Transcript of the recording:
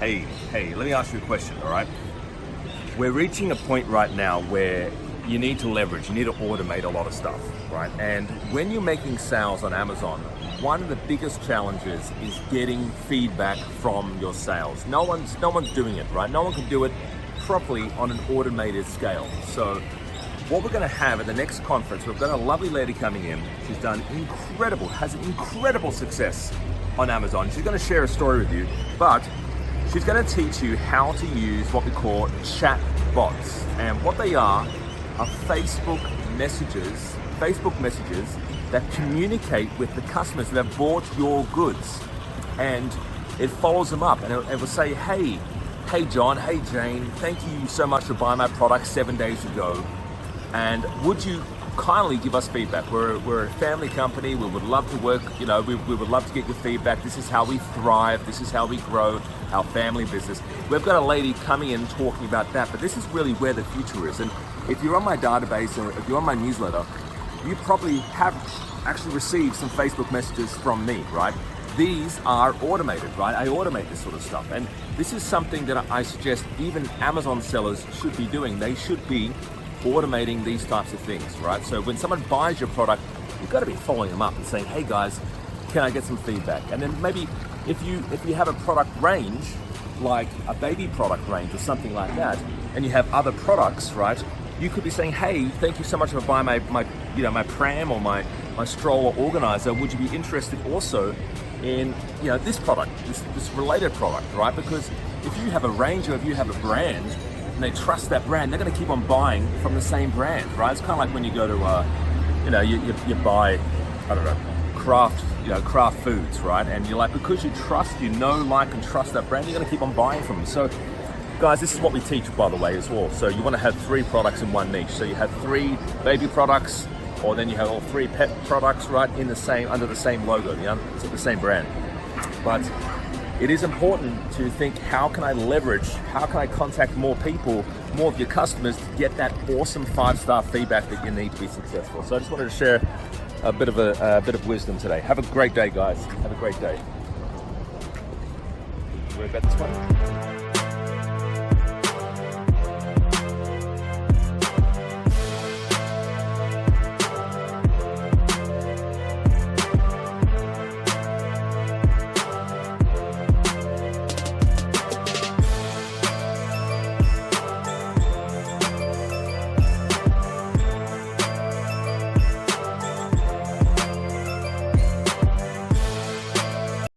Hey, let me ask you a question, all right? We're reaching a point right now where you need to leverage, you need to automate a lot of stuff, right? And when you're making sales on Amazon, one of the biggest challenges is getting feedback from your sales. No one's doing it, right? No one can do it properly on an automated scale. So what we're gonna have at the next conference, we've got a lovely lady coming in. She's done has incredible success on Amazon. She's gonna share a story with you, but she's gonna teach you how to use what we call chat bots. And what they are Facebook messages that communicate with the customers that have bought your goods. And it follows them up and it will say, hey John, hey Jane, thank you so much for buying my product 7 days ago. And would you kindly give us feedback? We're a family company. We would love to work, we would love to get your feedback. This is how we thrive. This is how we grow our family business. We've got a lady coming in talking about that, but this is really where the future is. And if you're on my database or if you're on my newsletter, you probably have actually received some Facebook messages from me, right? These are automated, right? I automate this sort of stuff. And this is something that I suggest even Amazon sellers should be doing. They should be automating these types of things, right? So when someone buys your product, you've got to be following them up and saying, hey guys, can I get some feedback? And then maybe if you have a product range, like a baby product range or something like that, and you have other products, right? You could be saying, hey, thank you so much for buying my pram or my stroller organizer. Would you be interested also in this product, this related product, right? Because if you have a range or if you have a brand, and they trust that brand, they're going to keep on buying from the same brand, right? It's kind of like when you go to, you buy, I don't know, craft foods, right? And you're like, because you like and trust that brand, you're going to keep on buying from them. So, guys, this is what we teach, by the way, as well. So you want to have 3 products in one niche. So you have 3 baby products, or then you have all 3 pet products, right, under the same logo, it's the same brand. But it is important to think, how can I contact more people, more of your customers, to get that awesome 5-star feedback that you need to be successful. So I just wanted to share a bit of wisdom today. Have a great day, guys. Have a great day. You worry about this one?